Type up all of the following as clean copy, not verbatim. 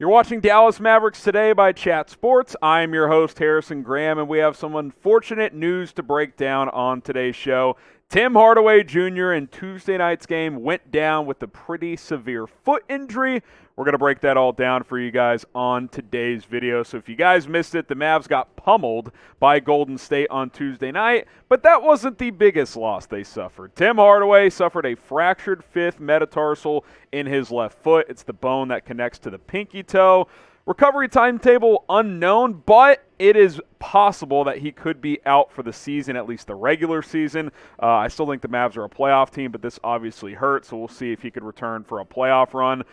You're watching Dallas Mavericks Today by Chat Sports. I'm your host, Harrison Graham, and we have some unfortunate news to break down on today's show. Tim Hardaway Jr. in Tuesday night's game went down with a pretty severe foot injury. We're going to break that all down for you guys on today's video. So if you guys missed it, the Mavs got pummeled by Golden State on Tuesday night, but that wasn't the biggest loss they suffered. Tim Hardaway suffered a fractured fifth metatarsal in his left foot. It's the bone that connects to the pinky toe. Recovery timetable unknown, but it is possible that he could be out for the season, at least the regular season. I still think the Mavs are a playoff team, but this obviously hurts, so we'll see if he could return for a playoff run.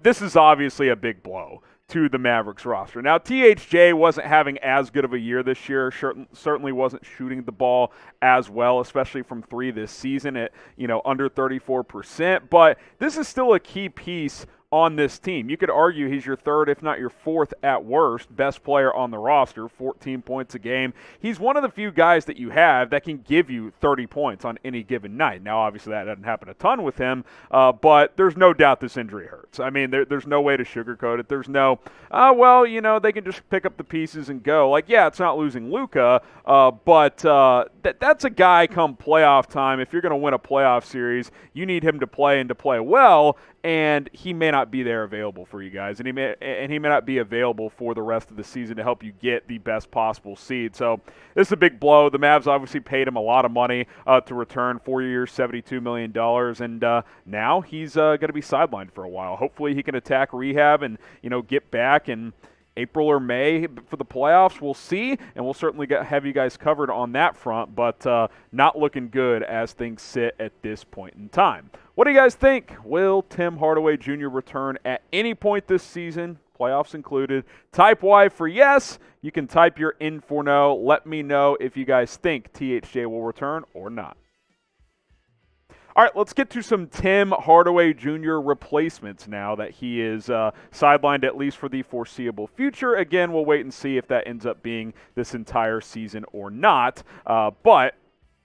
This is obviously a big blow to the Mavericks roster. Now, THJ wasn't having as good of a year this year, certainly wasn't shooting the ball as well, especially from three this season at, under 34%, but this is still a key piece on this team. You could argue he's your third, if not your fourth at worst, best player on the roster, 14 points a game. He's one of the few guys that you have that can give you 30 points on any given night. Now, obviously, that doesn't happen a ton with him, but there's no doubt this injury hurts. I mean, there's no way to sugarcoat it. There's no, they can just pick up the pieces and go. It's not losing Luka, but that's a guy come playoff time. If you're going to win a playoff series, you need him to play and to play well, and he may not be there available for you guys, and he may not be available for the rest of the season to help you get the best possible seed. So this is a big blow. The Mavs obviously paid him a lot of money to return, 4 years, $72 million, and now he's going to be sidelined for a while. Hopefully he can attack rehab and get back in April or May for the playoffs. We'll see, and we'll certainly have you guys covered on that front, but not looking good as things sit at this point in time. What do you guys think? Will Tim Hardaway Jr. return at any point this season, playoffs included? Type Y for yes. You can type your in for no. Let me know if you guys think THJ will return or not. All right, let's get to some Tim Hardaway Jr. replacements now that he is sidelined at least for the foreseeable future. Again, we'll wait and see if that ends up being this entire season or not, but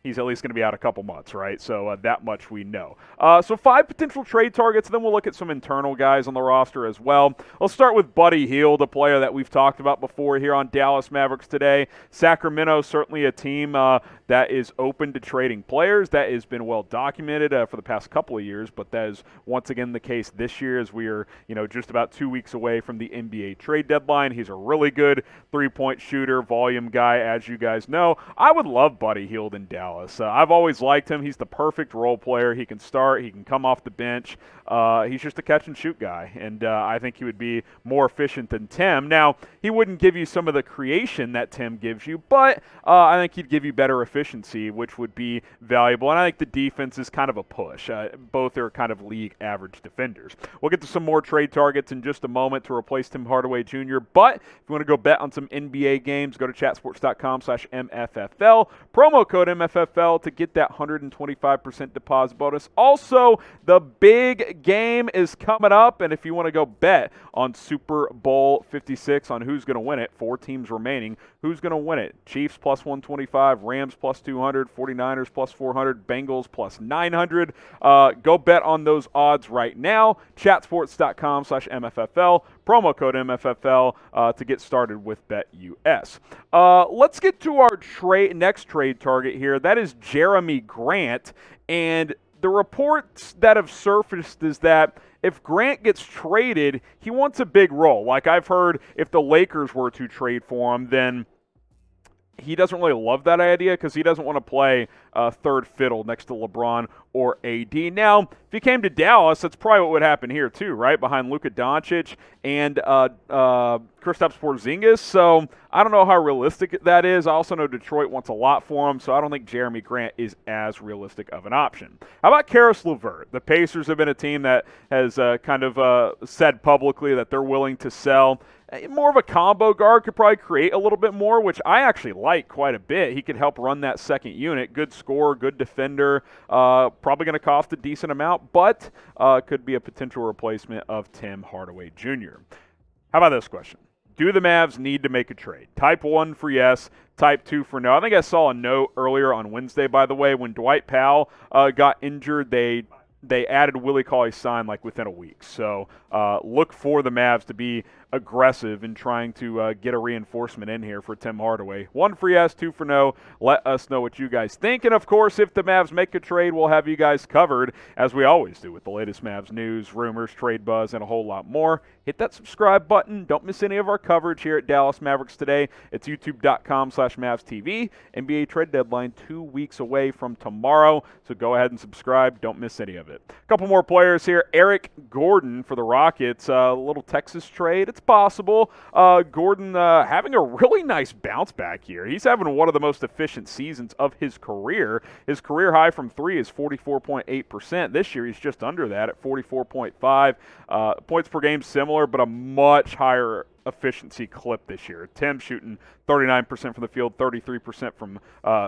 he's at least going to be out a couple months, right? So that much we know. So 5 potential trade targets, then we'll look at some internal guys on the roster as well. Let's start with Buddy Hield, a player that we've talked about before here on Dallas Mavericks Today. Sacramento, certainly a team that is open to trading players. That has been well documented for the past couple of years, but that is once again the case this year as we are, just about 2 weeks away from the NBA trade deadline. He's a really good three-point shooter, volume guy, as you guys know. I would love Buddy Hield in Dallas. I've always liked him. He's the perfect role player. He can start. He can come off the bench. He's just a catch-and-shoot guy, and I think he would be more efficient than Tim. Now, he wouldn't give you some of the creation that Tim gives you, but I think he'd give you better efficiency, which would be valuable, and I think the defense is kind of a push. Both are kind of league average defenders. We'll get to some more trade targets in just a moment to replace Tim Hardaway Jr., but if you want to go bet on some NBA games, go to chatsports.com/MFFL. Promo code MFFL to get that 125% deposit bonus. Also, the big game is coming up, and if you want to go bet on Super Bowl 56 on who's going to win it, 4 teams remaining, who's going to win it? Chiefs plus 125, Rams plus 200, 49ers plus 400, Bengals plus 900. Go bet on those odds right now. Chatsports.com/MFFL. Promo code MFFL to get started with BetUS. Let's get to our next trade target here. That is Jerami Grant, and the reports that have surfaced is that if Grant gets traded, he wants a big role. I've heard if the Lakers were to trade for him, then he doesn't really love that idea because he doesn't want to play third fiddle next to LeBron or AD. Now, if he came to Dallas, that's probably what would happen here too, right? Behind Luka Doncic and Kristaps Porzingis. So I don't know how realistic that is. I also know Detroit wants a lot for him, so I don't think Jerami Grant is as realistic of an option. How about Caris LeVert? The Pacers have been a team that has said publicly that they're willing to sell. More of a combo guard, could probably create a little bit more, which I actually like quite a bit. He could help run that second unit. Good scorer, good defender, probably going to cost a decent amount, but could be a potential replacement of Tim Hardaway Jr. How about this question? Do the Mavs need to make a trade? Type 1 for yes, type 2 for no. I think I saw a note earlier on Wednesday, by the way, when Dwight Powell got injured, they they added Willie Cauley-Stein like within a week. So look for the Mavs to be aggressive in trying to get a reinforcement in here for Tim Hardaway. 1 for yes, 2 for no. Let us know what you guys think. And, of course, if the Mavs make a trade, we'll have you guys covered, as we always do with the latest Mavs news, rumors, trade buzz, and a whole lot more. Hit that subscribe button. Don't miss any of our coverage here at Dallas Mavericks Today. It's youtube.com/MavsTV. NBA trade deadline 2 weeks away from tomorrow, so go ahead and subscribe. Don't miss any of it. A couple more players here. Eric Gordon for the Rockets. A little Texas trade. It's possible. Gordon having a really nice bounce back here. He's having one of the most efficient seasons of his career. His career high from three is 44.8%. This year he's just under that at 44.5. Points per game similar, but a much higher efficiency clip this year. Tim shooting 39% from the field, 33% from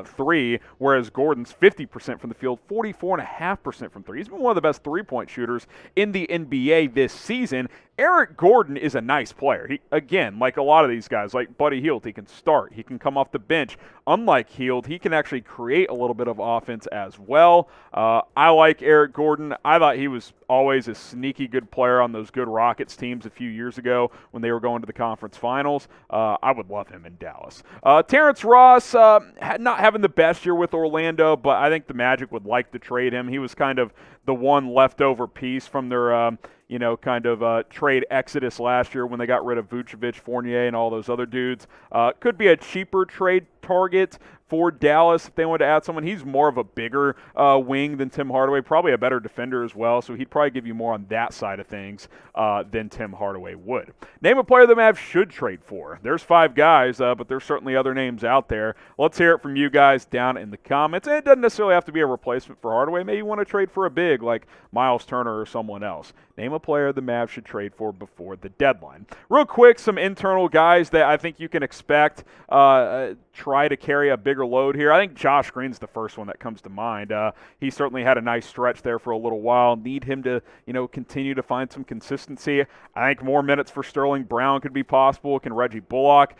three, whereas Gordon's 50% from the field, 44.5% from three. He's been one of the best three-point shooters in the NBA this season. Eric Gordon is a nice player. He, again, like a lot of these guys, like Buddy Hield, he can start. He can come off the bench. Unlike Hield, he can actually create a little bit of offense as well. I like Eric Gordon. I thought he was always a sneaky good player on those good Rockets teams a few years ago when they were going to the conference finals. I would love him in Dallas. Terrence Ross, not having the best year with Orlando, but I think the Magic would like to trade him. He was kind of the one leftover piece from their trade exodus last year when they got rid of Vucevic, Fournier, and all those other dudes. Could be a cheaper trade target for Dallas if they wanted to add someone. He's more of a bigger wing than Tim Hardaway, probably a better defender as well, so he'd probably give you more on that side of things than Tim Hardaway would. Name a player the Mavs should trade for. There's 5 guys, but there's certainly other names out there. Let's hear it from you guys down in the comments. And it doesn't necessarily have to be a replacement for Hardaway. Maybe you want to trade for a big like Miles Turner or someone else. Name a player the Mavs should trade for before the deadline. Real quick, some internal guys that I think you can expect try to carry a bigger load here. I think Josh Green's the first one that comes to mind. He certainly had a nice stretch there for a little while. Need him to, continue to find some consistency. I think more minutes for Sterling Brown could be possible. Can Reggie Bullock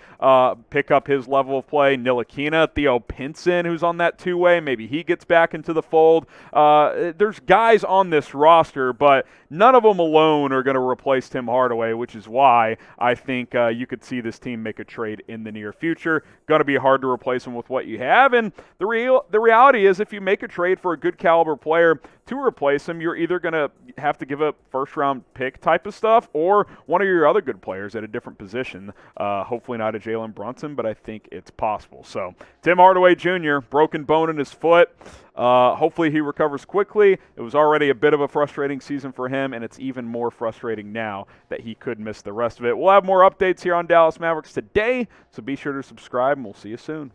pick up his level of play? Ntilikina, Theo Pinson, who's on that two-way, maybe he gets back into the fold. There's guys on this roster, but none of them alone are going to replace Tim Hardaway, which is why I think you could see this team make a trade in the near future. Going to be hard to replace him with what you have, and the reality is if you make a trade for a good caliber player to replace him, you're either going to have to give up first-round pick type of stuff or one of your other good players at a different position. Hopefully not a Jalen Brunson, but I think it's possible. So Tim Hardaway Jr., broken bone in his foot. Hopefully he recovers quickly. It was already a bit of a frustrating season for him, and it's even more frustrating now that he could miss the rest of it. We'll have more updates here on Dallas Mavericks today, so be sure to subscribe, and we'll see you soon.